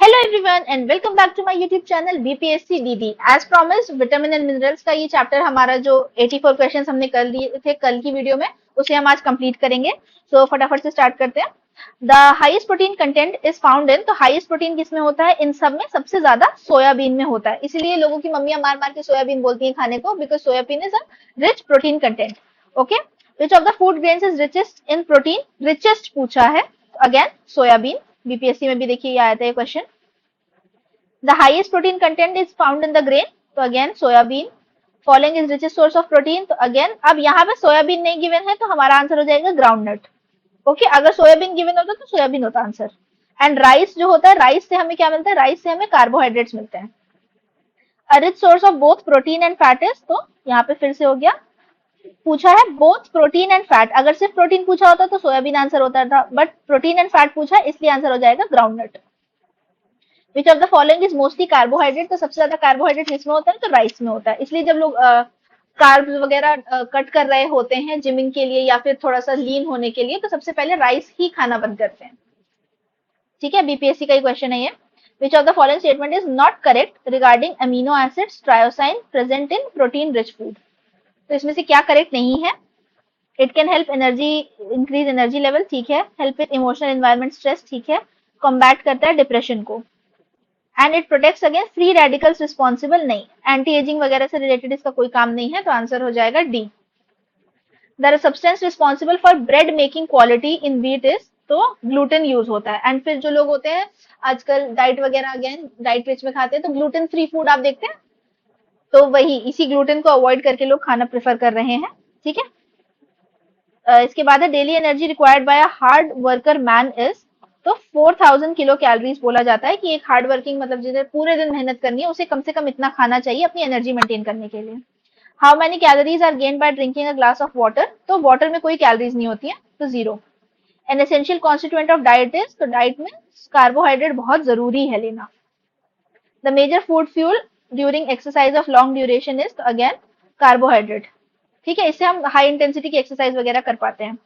Hello everyone and welcome back to my YouTube channel BPSC DD. As promised vitamin and minerals का ये chapter हमारा जो 84 questions हमने कर लिए थे कल की वीडियो में, उसे हम आज कंप्लीट करेंगे। सो फटाफट से स्टार्ट करते हैं। The highest protein content is found इन, तो हाईएस्ट प्रोटीन किसमें होता है? इन सब में सबसे ज्यादा सोयाबीन में होता है। इसीलिए लोगों की मम्मियां मार मार के सोयाबीन बोलती हैं खाने को, because soybean is a rich protein content. Okay, which of the food grains is richest in protein? Richest पूछा है, अगेन सोयाबीन। बीपीएससी में भी देखिए ये आया था ये question. The highest protein content is found in the grain, तो again soybean. Following is richest source of protein, तो अगेन अब यहाँ पे सोयाबीन नहीं गिवन है तो हमारा आंसर हो जाएगा ग्राउंडनट। ओके, अगर सोयाबीन गिवन होता तो सोयाबीन होता आंसर। एंड राइस जो होता है, राइस से हमें क्या मिलता है? राइस से हमें कार्बोहाइड्रेट्स मिलते हैं। अ rich source of both protein and fat is, तो यहाँ पे फिर से हो गया, पूछा है बोथ प्रोटीन एंड फैट। अगर सिर्फ प्रोटीन पूछा होता तो सोयाबीन आंसर होता था, बट प्रोटीन एंड फैट पूछा इसलिए आंसर हो जाएगा groundnut. Which of the following is mostly carbohydrate, तो सबसे ज्यादा कार्बोहाइड्रेट किसमें होता है? तो राइस में होता है। इसलिए जब लोग कार्ब्स वगैरह कट कर रहे होते हैं जिमिंग के लिए या फिर थोड़ा सा लीन होने के लिए, तो सबसे पहले राइस ही खाना बंद करते हैं। ठीक है, बीपीएससी का ही क्वेश्चन है ये। Which of the following statement is not correct regarding amino acids tyrosine present in protein rich food? तो इसमें से क्या करेक्ट नहीं है? It can help energy, increase energy level, ठीक है। Help with emotional environment stress, ठीक है। कॉम्बैट करता है डिप्रेशन को। And it protects against free radicals, responsible नहीं। एंटी एजिंग वगैरह से रिलेटेड इसका कोई काम नहीं है, तो आंसर हो जाएगा D. There is substance responsible for bread making quality in wheat is, तो ग्लूटेन यूज होता है। एंड फिर जो लोग होते हैं आजकल डाइट वगैरह अगेन डाइट रिच में खाते हैं, तो ग्लूटेन फ्री फूड आप देखते हैं, तो वही इसी ग्लूटेन को अवॉइड करके लोग खाना प्रेफर कर रहे हैं। ठीक है, इसके बाद है daily energy required by a hard worker man is, तो 4000 किलो कैलोरीज बोला जाता है कि एक हार्ड वर्किंग मतलब जिसे पूरे दिन मेहनत करनी है उसे कम से कम इतना खाना चाहिए अपनी एनर्जी मेंटेन करने के लिए। How many calories are gain by drinking a glass of water? तो वाटर में कोई कैलोरीज नहीं होती है, तो zero. An essential constituent of diet is, तो डाइट में कार्बोहाइड्रेट बहुत जरूरी है लेना। The major food fuel during exercise of long duration is, तो अगेन कार्बोहाइड्रेट। ठीक है, इससे हम हाई इंटेंसिटी की एक्सरसाइज वगैरह कर पाते हैं।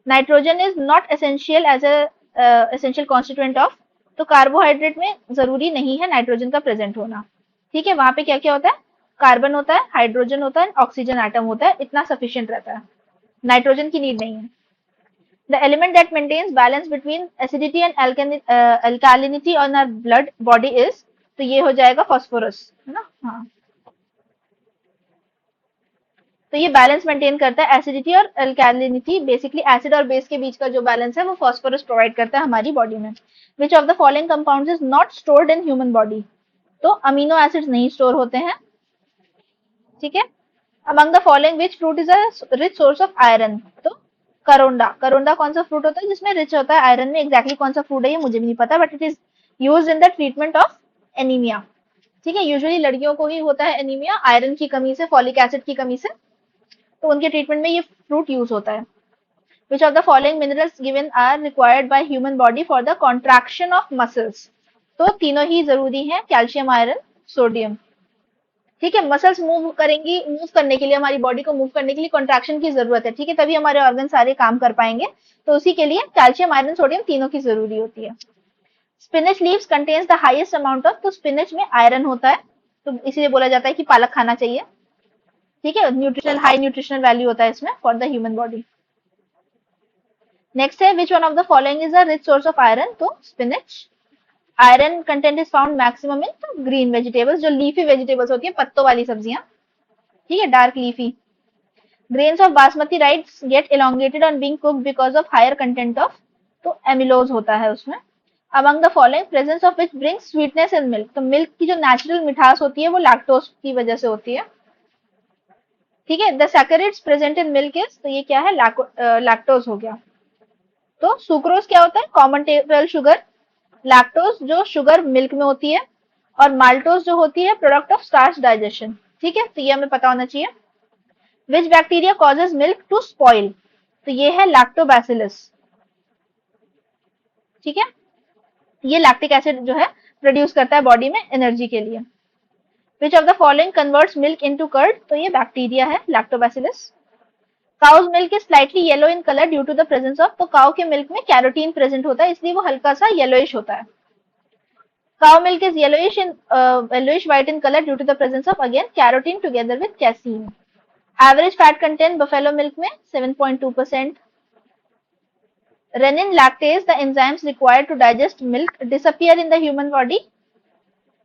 Nitrogen is not essential as essential constituent of, तो कार्बोहाइड्रेट में जरूरी नहीं है नाइट्रोजन का प्रेजेंट होना। ठीक है, वहां पे क्या क्या होता है? कार्बन होता है, हाइड्रोजन होता है, ऑक्सीजन एटम होता है, इतना सफिशियंट रहता है, नाइट्रोजन की नीड नहीं है। The element that maintains balance between acidity and alkalinity on our blood body is, तो ये हो जाएगा फॉस्फोरस, है ना? हाँ, तो ये बैलेंस मेंटेन करता है एसिडिटी और अल्कैलिनिटी, बेसिकली एसिड और बेस के बीच का जो बैलेंस है वो फॉस्फोरस प्रोवाइड करता है हमारी बॉडी में। विच of the following compounds is not stored in human body? तो अमीनो एसिड्स नहीं स्टोर होते हैं। ठीक है, among the following which fruit is a rich source of iron? तो करोंडा। करोंडा कौन सा फ्रूट होता है जिसमें रिच होता है आयरन में? एग्जैक्टली कौन सा फ्रूट है ये मुझे भी नहीं पता, but it is use in the treatment of anaemia. ठीक है, यूजुअली लड़कियों को ही होता है एनीमिया आयरन की कमी से, फॉलिक एसिड की कमी से, तो उनके ट्रीटमेंट में ये फ्रूट यूज होता है। Which of the following minerals given are required by human body for the contraction of muscles? तो तीनों ही जरूरी हैं, कैल्शियम, आयरन, सोडियम। ठीक है, मसल्स मूव करेंगी, मूव करने के लिए, हमारी बॉडी को मूव करने के लिए कॉन्ट्रैक्शन की जरूरत है। ठीक है, तभी हमारे ऑर्गन सारे काम कर पाएंगे, तो उसी के लिए कैल्शियम, आयरन, सोडियम तीनों की जरूरी होती है। Spinach leaves contains the highest amount of, तो स्पिनच में आयरन होता है, तो इसीलिए बोला जाता है कि पालक खाना चाहिए। ठीक है, न्यूट्रिशनल हाई न्यूट्रिशनल वैल्यू होता है इसमें for the human body. Next है which one of the following is a rich source of iron? तो spinach. Iron content is found maximum in, तो ग्रीन वेजिटेबल्स, जो लीफी वेजिटेबल्स होती है, पत्तों वाली सब्जियां। ठीक है, dark leafy. Grains of basmati rice get elongated on being cooked because of higher content of, तो एमिलोज होता है उसमें। Among the following presence of which brings sweetness in milk? तो मिल्क की जो नेचुरल मिठास होती है वो लैक्टोज की वजह से होती है। ठीक है, the saccharides present in milk is, तो ये क्या है? लैक्टोज हो गया। तो सुक्रोज क्या होता है? Common table sugar. लैक्टोज जो शुगर मिल्क में होती है, और माल्टोज जो होती है प्रोडक्ट ऑफ स्टार्च डाइजेशन। ठीक है, तो ये हमें पता होना चाहिए। Which bacteria causes milk to spoil? तो ये है लैक्टोबैसिलस। ठीक है, ये लैक्टिक एसिड जो है प्रोड्यूस करता है बॉडी में एनर्जी के लिए। Which of the following converts milk into curd? तो ये बैक्टीरिया है lactobacillus. Cow's milk is slightly yellow in colour due to the presence of, तो काउ के मिल्क में कैरोटीन प्रेजेंट होता है इसलिए वो हल्का सा येलोइश होता है। Cow milk is yellowish white in color due to the presence of again carotene together with casein. Average fat content buffalo milk में 7.2%. Renin lactase, the enzymes required to digest milk, disappear in the human body.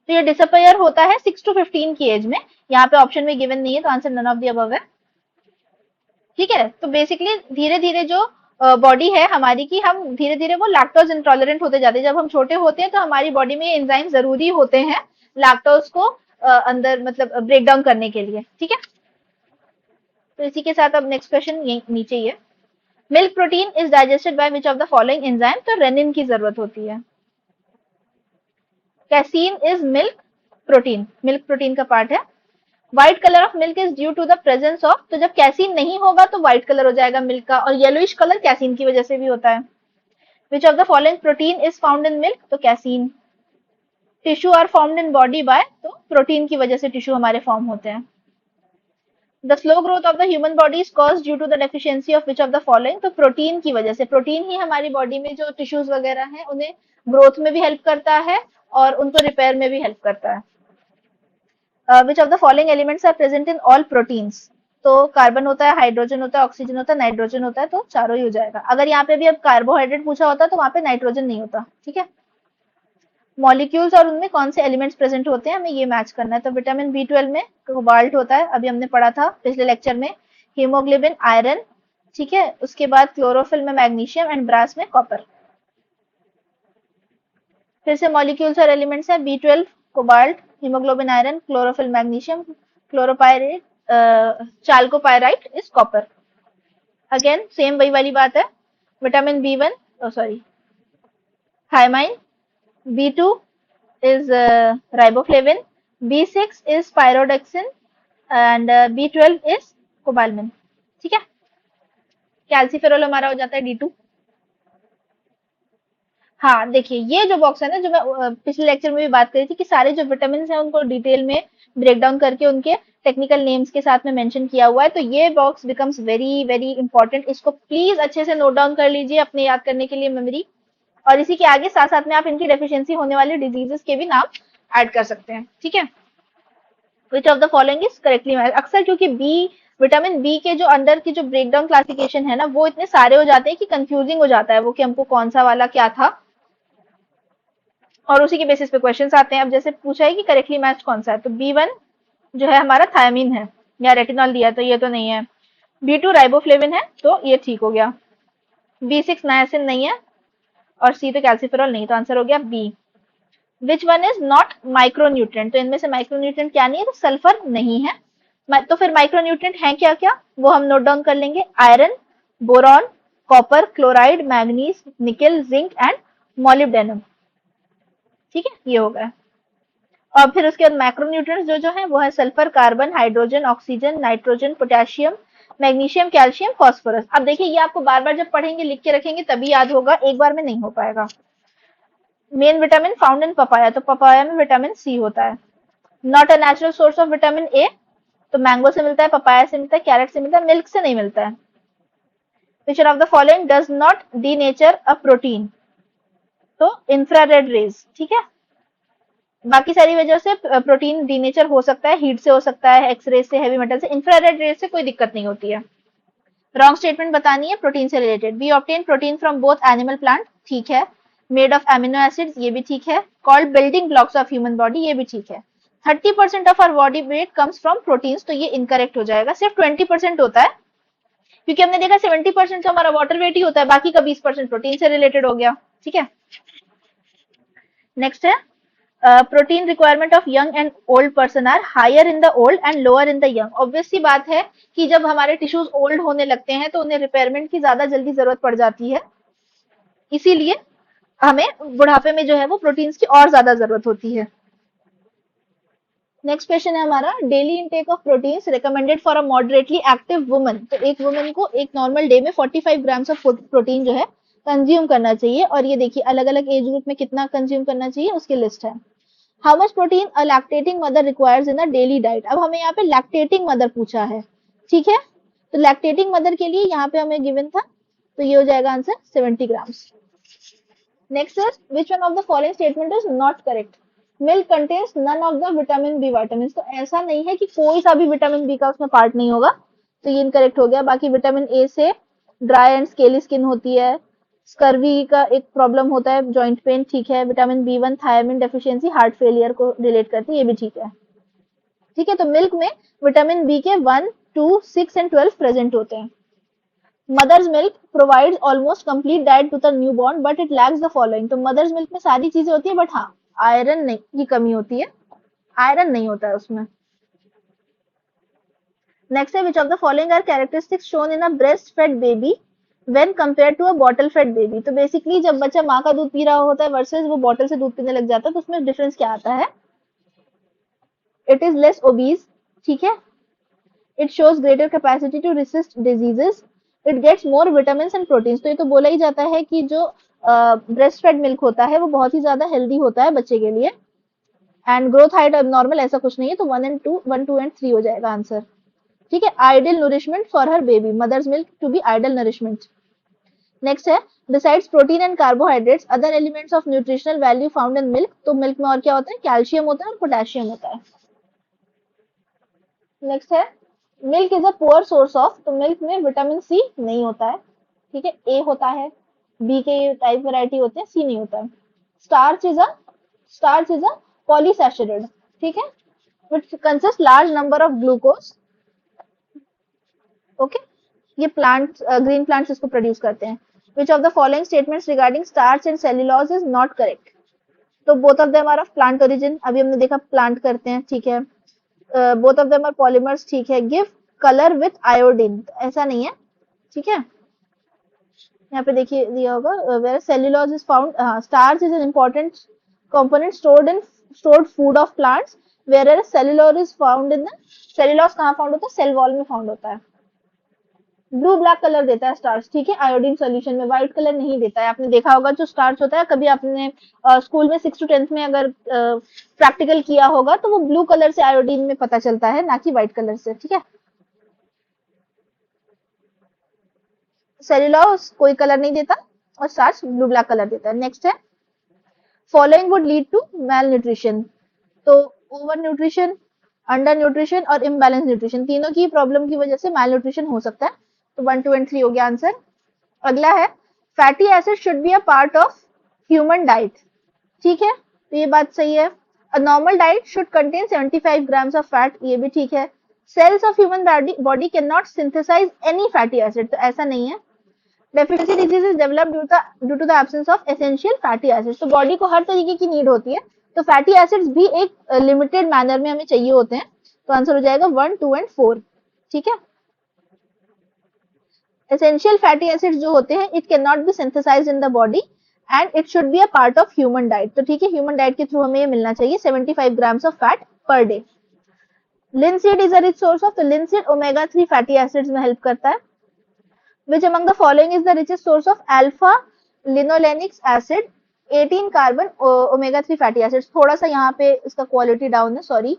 तो ये disappear होता है 6 to 15 की as में. यहाँ पे option में गिवन नहीं है तो answer none of the above है. ठीक है, तो बेसिकली धीरे धीरे जो बॉडी है हमारी की, हम धीरे धीरे वो लैक्टोज इंटॉलरेंट होते जाते हैं. जब हम छोटे होते हैं तो हमारी बॉडी में एंजाइम जरूरी होते हैं लैक्टोज को अंदर मतलब ब्रेक डाउन करने के लिए. ठीक है, तो इसी के साथ अब नेक्स्ट क्वेश्चन नीचे ही है. Milk protein is digested by which of the following enzyme. तो रेनिन की जरूरत होती है. कैसीन इज मिल्क प्रोटीन का पार्ट है. White colour of milk is due to the presence of. तो जब कैसीन नहीं होगा तो व्हाइट कलर हो जाएगा मिल्क का, और येलोइश कलर कैसीन की वजह से भी होता है. Which of the following protein is found in milk. तो casein. Tissue are formed in body by. तो प्रोटीन की वजह से टिश्यू हमारे फॉर्म होते हैं. The slow growth of the human body is cause due to the deficiency of which of the following. तो protein की वजह से. प्रोटीन ही हमारी बॉडी में जो टिश्यूज वगैरह हैं उन्हें ग्रोथ में भी हेल्प करता है और उनको रिपेयर में भी हेल्प करता है. Which of the following elements are present in all proteins. तो कार्बन होता है, हाइड्रोजन होता है, ऑक्सीजन होता है, नाइट्रोजन होता है. तो चारों ही हो जाएगा. अगर यहाँ पे भी अब कार्बोहाइड्रेट पूछा होता तो वहां पे नाइट्रोजन नहीं होता. ठीक है, मॉलिक्यूल्स और उनमें कौन से एलिमेंट्स प्रेजेंट होते हैं हमें ये मैच करना है. तो विटामिन B12 में कोबाल्ट होता है, अभी हमने पढ़ा था पिछले लेक्चर में. Haemoglobin iron. ठीक है, उसके बाद क्लोरोफिल में मैग्नीशियम एंड ब्रास में कॉपर. फिर से मॉलिक्यूल्स और एलिमेंट्स है B12 cobalt, haemoglobin iron, chlorophyll magnesium, chloropyrite chalcopyrite is copper. Again same वही वाली बात है. Vitamin B1 sorry thiamine, B2 is riboflavin, B6 is pyridoxine and B12 is cobalamin. ठीक है, कैल्सीफेरॉल हमारा हो जाता है D2. हाँ देखिए, ये जो बॉक्स है ना, जो मैं पिछले लेक्चर में भी बात करी थी कि सारे जो विटामिन हैं उनको डिटेल में ब्रेक डाउन करके उनके टेक्निकल नेम्स के साथ में मेंशन किया हुआ है. तो ये box becomes very very important. इसको प्लीज अच्छे से नोट डाउन कर लीजिए अपने याद करने के लिए मेमोरी. और इसी के आगे साथ साथ में आप इनकी डेफिशिएंसी होने वाले डिजीजेस के भी नाम ऐड कर सकते हैं. ठीक है, which of the following is correctly match. अक्सर क्योंकि विटामिन बी के जो अंदर की जो ब्रेकडाउन क्लासिफिकेशन है ना, वो इतने सारे हो जाते हैं कि कंफ्यूजिंग हो जाता है वो कि हमको कौन सा वाला क्या था, और उसी के बेसिस पे क्वेश्चंस आते हैं. अब जैसे पूछा है कि करेक्टली मैच कौन सा है, तो B1 जो है हमारा थायमिन है, या रेटिनॉल दिया तो ये तो नहीं है. B2 राइबोफ्लेविन है तो ये ठीक हो गया. B6 नायसिन नहीं है, और C तो कैल्सीफेरॉल नहीं, तो आंसर हो गया B. Which one is not micronutrient. तो इनमें से माइक्रोन्यूट्रिएंट क्या नहीं है, तो सल्फर नहीं है. तो फिर माइक्रोन्यूट्रिएंट है क्या क्या, वो हम नोट डाउन कर लेंगे. Iron, boron, copper, chloride, manganese, nickel, zinc and molybdenum. ठीक है, ये हो गया. और फिर उसके बाद मैक्रोन्यूट्रिएंट्स जो जो है वो है sulphur, carbon, hydrogen, oxygen, nitrogen, potassium, magnesium, calcium, phosphorus. अब देखिए ये आपको बार बार जब पढ़ेंगे लिख के रखेंगे तभी याद होगा, एक बार में नहीं हो पाएगा. Main vitamin found in papaya, तो पपाया में विटामिन C होता है. Not a natural source of vitamin A. तो मैंगो से मिलता है, पपाया से मिलता है, कैरेट से मिलता है, मिल्क से नहीं मिलता है. Which of the following does not denature a protein. तो इंफ्रारेड रेज. ठीक है, बाकी सारी वजह से प्रोटीन डीनेचर हो सकता है, हीट से हो सकता है, एक्सरे से, हैवी मेटल से. इंफ्रारेड रेज से कोई दिक्कत नहीं होती है. रॉन्ग स्टेटमेंट बतानी है प्रोटीन से related. We obtain protein from both animal plant. ठीक है. मेड ऑफ एमिनो एसिड्स, ये भी ठीक है. Called building blocks of human body, ये भी ठीक है. 30% of our body weight comes from proteins, तो ये इनकरेक्ट हो जाएगा. सिर्फ 20% होता है, क्योंकि हमने देखा 70% तो हमारा वाटर वेट ही होता है, बाकी का 20% प्रोटीन से रिलेटेड हो गया. ठीक है, नेक्स्ट है protein requirement of young and old person are higher in the old and lower in the young. Obvious सी बात है कि जब हमारे टिश्यूज ओल्ड होने लगते हैं तो उन्हें रिपेयरमेंट की ज्यादा जल्दी जरूरत पड़ जाती है, इसीलिए हमें बुढ़ापे में जो है वो प्रोटीन्स की और ज्यादा जरूरत होती है. नेक्स्ट क्वेश्चन है हमारा, daily intake of proteins recommended for a moderately active woman. तो एक वुमन को एक नॉर्मल डे में 45 ग्राम्स ऑफ प्रोटीन जो है कंज्यूम करना चाहिए. और ये देखिए अलग अलग एज ग्रुप में कितना कंज्यूम करना चाहिए उसकी लिस्ट है. How much protein a lactating mother requires in a daily diet. अब हमें यहाँ पे लैक्टेटिंग मदर पूछा है. ठीक है, तो लैक्टेटिंग मदर के लिए यहाँ पे हमें गिवन था, तो ये हो जाएगा answer 70 grams. Next is which one of the following statement is not correct. Milk contains none of the vitamin B vitamin, तो ऐसा नहीं है कि कोई सा भी विटामिन बी का उसमें पार्ट नहीं होगा, तो ये इनकरेक्ट हो गया। बाकी विटामिन ए से ड्राई एंड स्केली स्किन होती है, स्कर्वी का एक प्रॉब्लम होता है, जॉइंट पेन, ठीक है। Vitamin B one thiamine deficiency heart failure को रिलेट करती है, ये भी ठीक है। ठीक है, तो मिल्क में विटामिन बी के 1, 2, 6 एंड 12 प्रेजेंट होते हैं। Mother's milk provides almost complete diet to the new born but it lacks the following, तो मदर्स मिल्क में सारी चीजें होती है बट हाँ आयरन नहीं की कमी होती है, आयरन नहीं होता है उसमें। नेक्स्ट है which of the following are characteristics shown in a breast fed baby when compare to a bottle fed baby, तो बेसिकली जब बच्चा माँ का दूध पी रहा होता है वर्सेस वो बॉटल से दूध पीने लग जाता है, तो उसमें डिफरेंस क्या आता है? इट इज लेस ओबीज, ठीक है। It shows greater capacity to resist diseases, it gets more vitamin and proteins, तो ये तो बोला ही जाता है कि जो ब्रेस्ट फेड मिल्क होता है वो बहुत ही ज्यादा हेल्दी होता है बच्चे के लिए। एंड ग्रोथ हाइट नॉर्मल ऐसा कुछ नहीं है, तो 1, 2 एंड 3 हो जाएगा आंसर। ठीक है, ideal nourishment for her baby, mother's milk to be ideal nourishment. Next है besides protein and carbohydrates other elements of nutritional value found in milk, तो मिल्क में और क्या होता है? कैल्शियम होता है और पोटेशियम होता है। नेक्स्ट है milk is a poor source of, तो मिल्क में विटामिन सी नहीं होता है, ठीक है। ए होता है, बी के टाइप वैरायटी होते हैं, सी नहीं होता है। Starch is a starch is a polysaccharide, ठीक है, which consists large number of glucose, okay. ये प्लांट ग्रीन प्लांट्स इसको प्रोड्यूस करते हैं। Which of the following statements regarding starch and cellulose is not correct, तो both of them are of plant origin, अभी हमने देखा प्लांट करते हैं, ठीक है। Both of them are polymers, ठीक है। गिव कलर विथ आयोडीन, ऐसा नहीं है, ठीक है। यहाँ पे देखिए दिया होगा where cellulose is found, starch is an important component stored food of plants, where cellulose is found in the, cellulose कहाँ फाउंड होता है? सेल वॉल में फाउंड होता है। ब्लू ब्लैक कलर देता है स्टार्च, ठीक है, आयोडीन सॉल्यूशन में। व्हाइट कलर नहीं देता है, आपने देखा होगा जो स्टार्च होता है, कभी आपने स्कूल में 6 to 10th में अगर प्रैक्टिकल किया होगा तो वो ब्लू कलर से आयोडीन में पता चलता है, ना कि व्हाइट कलर से, ठीक है। सेल्यूलोज कोई कलर नहीं देता और स्टार्च ब्लू ब्लैक कलर देता है। नेक्स्ट है following would lead to malnutrition, तो ओवर न्यूट्रिशन, अंडर न्यूट्रिशन और इम्बैलेंस न्यूट्रिशन, तीनों की प्रॉब्लम की वजह से मैल न्यूट्रिशन हो सकता है, तो 1, 2 एंड 3 हो गया आंसर। अगला है fatty acid should be a part of human diet, ठीक है, तो ये बात सही है। A normal diet should contain 75 grams of fat, ये भी ठीक है। Cells of human body can not synthesize any fatty acid, तो ऐसा नहीं है। Deficiency disease is developed due to the absence of essential fatty acids, तो बॉडी को हर तरीके की नीड होती है, तो फैटी एसिड्स भी एक लिमिटेड मैनर में हमें चाहिए होते हैं, तो आंसर हो जाएगा 1, 2 एंड 4, ठीक है। एसेंशियल फैटी एसिड्स जो होते हैं it can not be synthesized in the body and it should be a part of human diet, तो ठीक है, ह्यूमन डाइट के थ्रू हमें ये मिलना चाहिए 75 grams of fat per day. Linseed is a rich source of, तो linseed omega 3 fatty acids में हेल्प करता है। Which among the following is the richest source of alpha linolenic acid 18 carbon omega 3 fatty acids, थोड़ा सा यहाँ पे इसका quality down है, सॉरी,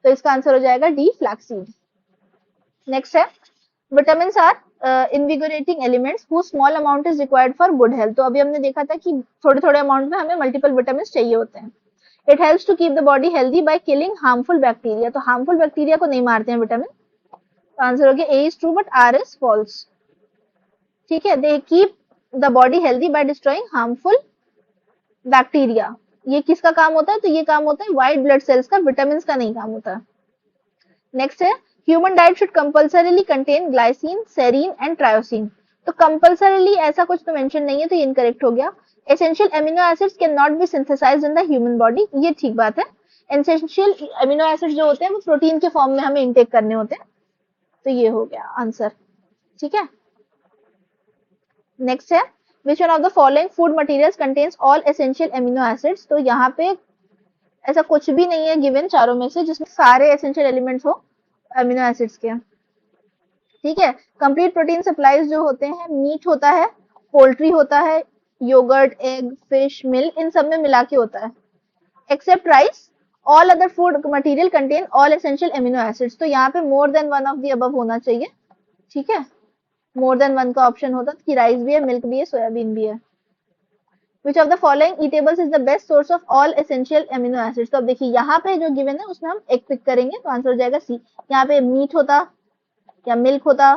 तो इसका आंसर हो जाएगा डी फ्लैक्सीड। नेक्स्ट है vitamin are invigorating elements who small amount is required for good health, तो अभी हमने देखा था कि थोड़े थोड़े अमाउंट में हमें मल्टीपल विटामिन चाहिए होते हैं। It helps to keep the body healthy by killing harmful bacteria, तो हार्मफुल बैक्टीरिया को नहीं मारते हैं विटामिन, तो आंसर हो गया A is true but R is false, ठीक है। They keep the body healthy by destroying harmful bacteria, ये किसका काम होता है? तो ये काम होता है व्हाइट ब्लड सेल्स का, विटामिन का नहीं काम होता। नेक्स्ट है human diet should compulsorily contain glycine, serine and tyrosine, तो कंपल्सरीली ऐसा कुछ तो मेंशन नहीं है, तो ये इनकरेक्ट हो गया। Essential amino acids can not be synthesized in the human body, ये ठीक बात है। एसेंशियल एमिनो एसिड्स जो होते हैं वो प्रोटीन के फॉर्म में हमें इनटेक करने होते हैं, तो ये हो गया आंसर, ठीक है। नेक्स्ट है which one of the following food materials contains all essential amino acids, तो यहाँ पे ऐसा कुछ भी नहीं है गिवन चारों में से जिसमें सारे एसेंशियल एलिमेंट्स हो एमिनो एसिड्स के, ठीक है। कंप्लीट प्रोटीन सप्लाईज जो होते हैं, मीट होता है, पोल्ट्री होता है, योगर्ट, एग, फिश, मिल्क, इन सब में मिला के होता है, except rice, all other food material contain all essential amino acids, तो यहाँ पे more than one of the above होना चाहिए, ठीक है। मोर देन वन का ऑप्शन होता कि राइस भी है, मिल्क भी है, सोयाबीन भी है। Which of the following eatables is the best source of all essential amino acids. तो अब देखिए यहाँ पे जो गिवन है उसमें हम एक पिक करेंगे तो आंसर हो जाएगा सी। यहाँ पे मीट होता या मिल्क होता,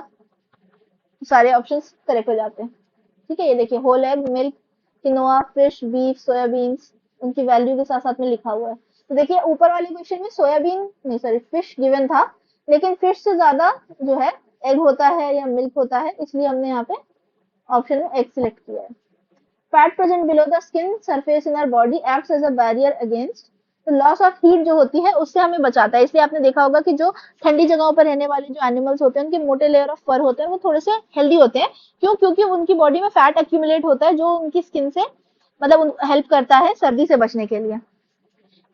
सारे ऑप्शंस करेक्ट हो जाते हैं। ठीक है, ये देखिए whole egg, milk, quinoa, fish, beef, soybeans, उनकी वैल्यू के साथ साथ में लिखा हुआ है। तो देखिए ऊपर वाले क्वेश्चन में सोयाबीन नहीं सॉरी फिश गिवन था, लेकिन फिश से ज्यादा जो है एग होता है या मिल्क होता है, इसलिए हमने यहाँ पे ऑप्शन में एग सिलेक्ट किया है। Fat present below the skin surface in our body acts as a barrier against, तो लॉस ऑफ हीट जो होती है उससे हमें बचाता है। इसलिए आपने देखा होगा कि जो ठंडी जगहों पर रहने वाले जो एनिमल्स होते हैं उनके मोटे लेयर ऑफ फर होते हैं, वो थोड़े से हेल्दी होते हैं। क्यों? क्योंकि उनकी बॉडी में फैट एक्यूमुलेट होता है जो उनकी स्किन से मतलब हेल्प करता है सर्दी से बचने के लिए।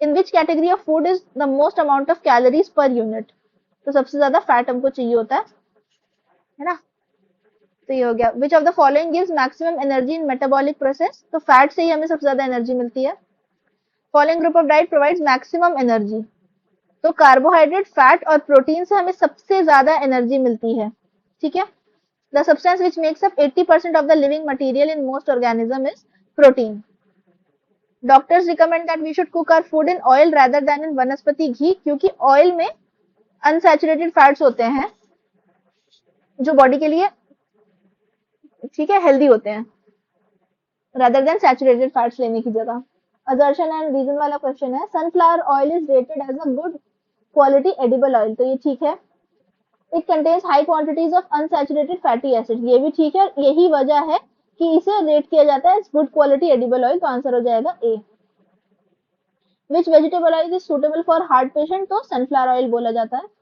In which category of food is the most amount of calories per unit, तो सबसे ज्यादा फैट हमको चाहिए होता है ना। तो ये हो गया। Which of the following gives maximum energy in metabolic process, तो फैट से ही हमें सबसे ज्यादा एनर्जी मिलती है। Following group of diet provides maximum energy, तो कार्बोहाइड्रेट, फैट और प्रोटीन से हमें सबसे ज्यादा एनर्जी मिलती है। ठीक है, the substance which makes up 80% of the living material in most organism is protein. Doctors recommend that we should cook our food in oil rather then in वनस्पति घी, क्योंकि ऑयल में अनसैचुरेटेड फैट्स होते हैं जो बॉडी के लिए ठीक है हेल्दी होते हैं, रादर देन सैचुरेटेड फैट्स लेने की जगह। असर्शन एंड रीजन वाला क्वेश्चन है, sunflower oil is rated as a good quality edible oil, तो ये ठीक है। It contains high quantities of unsaturated fatty acid, ये भी ठीक है। यही वजह है कि इसे रेट किया जाता है गुड क्वालिटी एडिबल ऑयल, तो आंसर हो जाएगा A. Which vegetable oil is suitable for heart patient, तो सनफ्लावर ऑयल बोला जाता है।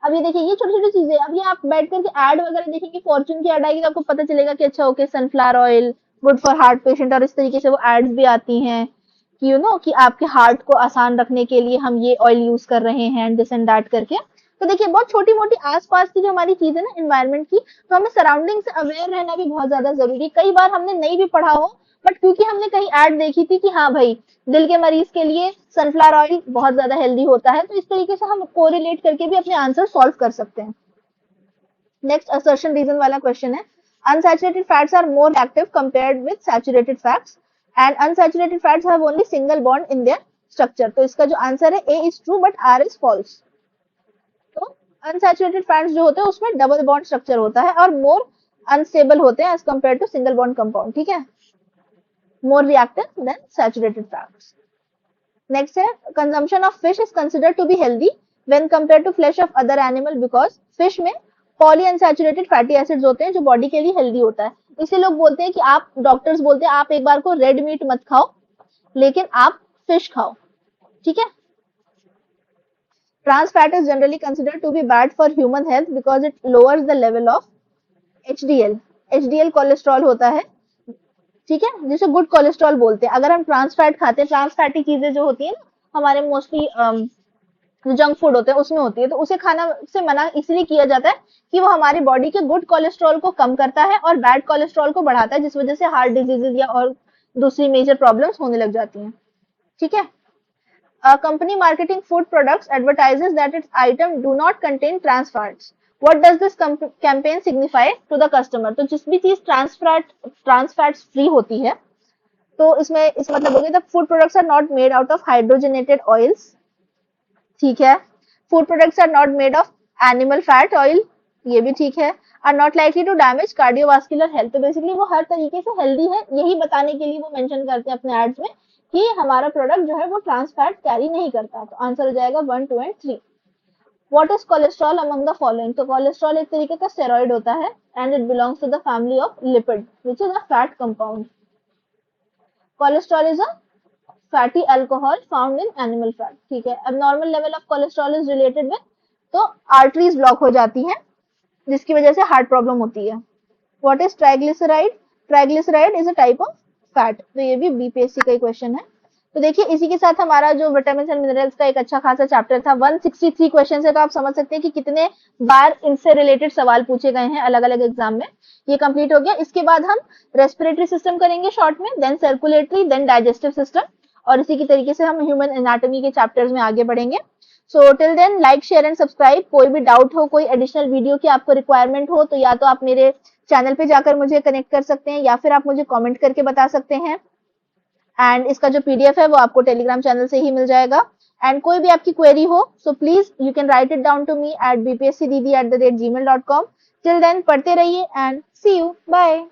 अब ये देखिए ये छोटी छोटी चीजें, अब ये आप बैठ करके ऐड वगैरह देखेंगे, फॉर्चून की ऐड आएगी तो आपको पता चलेगा कि अच्छा okay sunflower oil good for heart patient, और इस तरीके से वो एड्स भी आती हैं कि यू नो कि आपके हार्ट को आसान रखने के लिए हम ये ऑयल यूज कर रहे हैं दिस एंड दैट करके। तो देखिए बहुत छोटी मोटी आसपास की जो हमारी चीज है ना एनवायरनमेंट की, तो हमें सराउंडिंग से अवेयर रहना भी बहुत ज्यादा जरूरी है। कई बार हमने नहीं भी पढ़ा हो, बट क्योंकि हमने कहीं ऐड देखी थी कि हाँ भाई दिल के मरीज के लिए सनफ्लावर ऑयल बहुत ज्यादा हेल्दी होता है, तो इस तरीके से हम कोरिलेट करके भी अपने आंसर सॉल्व कर सकते हैं। नेक्स्ट असर्शन रीजन वाला क्वेश्चन है, unsaturated fats are more active compared with saturated fats and unsaturated fats have only single bond in their structure, तो इसका जो आंसर है A is true but R is false। तो unsaturated fats जो होते हैं उसमें डबल बॉन्ड स्ट्रक्चर होता है और मोर अनस्टेबल होते हैं as compare to single bond compound. ठीक है, more reactive than saturated fats। Next है, consumption of fish is considered to be healthy when compared to flesh of other animal because fish में polyunsaturated fatty acids होते हैं जो body के लिए healthy होता है। इसलिए लोग बोलते हैं कि आप डॉक्टर्स बोलते हैं आप एक बार को रेड मीट मत खाओ लेकिन आप फिश खाओ। ठीक है, trans fat is generally considered to be bad for human health because it lowers the level of HDL. HDL cholesterol होता है, ठीक है, जिसे गुड कोलेस्ट्रॉल बोलते हैं। अगर हम ट्रांस फैट खाते हैं, ट्रांस फैटी चीजें जो होती है ना हमारे मोस्टली जो जंक फूड होते हैं उसमें होती है, तो उसे खाना से मना इसलिए किया जाता है कि वो हमारी बॉडी के गुड कोलेस्ट्रॉल को कम करता है और बैड कोलेस्ट्रॉल को बढ़ाता है, जिस वजह से हार्ट डिजीजेज या और दूसरी मेजर प्रॉब्लम्स होने लग जाती हैं। ठीक है, A company marketing food products advertises that its item do not contain trans fats. What does this campaign signify to the customer? तो जिस भी चीज trans fats free होती है तो इसमें इस मतलब हो गया the food products are not made out of hydrogenated oils। ठीक है, food products are not made of animal fat oil, ये भी ठीक है। Are not likely to damage cardiovascular health, तो बेसिकली वो हर तरीके से हेल्दी है, यही बताने के लिए वो मेंशन करते हैं अपने एड्स में कि हमारा प्रोडक्ट जो है वो ट्रांस फैट कैरी नहीं करता। तो आंसर हो जाएगा 1, 2 and 3। What is cholesterol among the following, तो कोलेस्ट्रॉल एक तरीके का स्टेरॉइड होता है and it belongs to the family of lipid which is a fat compound. Cholesterol is a fatty alcohol found in animal fat. ठीक है, अब normal level of cholesterol is related with, तो arteries block हो जाती हैं जिसकी वजह से हार्ट प्रॉब्लम होती है। What is triglyceride, triglyceride is a type of fat, तो ये भी बीपीएससी का ही क्वेश्चन है। तो देखिए इसी के साथ हमारा जो विटामिन एंड मिनरल्स का एक अच्छा खासा चैप्टर था, 163 क्वेश्चन है, तो आप समझ सकते हैं कि कितने बार इनसे रिलेटेड सवाल पूछे गए हैं अलग अलग एग्जाम में। ये कंप्लीट हो गया। इसके बाद हम रेस्पिरेटरी सिस्टम करेंगे शॉर्ट में, then circulatory, then digestive system, और इसी की तरीके से हम ह्यूमन एनाटॉमी के चैप्टर्स में आगे बढ़ेंगे। So till then like share and subscribe. कोई भी डाउट हो, कोई एडिशनल वीडियो की आपको रिक्वायरमेंट हो, तो या तो आप मेरे चैनल पे जाकर मुझे कनेक्ट कर सकते हैं या फिर आप मुझे कमेंट करके बता सकते हैं। एंड इसका जो पीडीएफ है वो आपको टेलीग्राम चैनल से ही मिल जाएगा। एंड कोई भी आपकी क्वेरी हो, so please you can write it down to me at bpscdd@gmail.com। Till then पढ़ते रहिए एंड सी यू, बाय।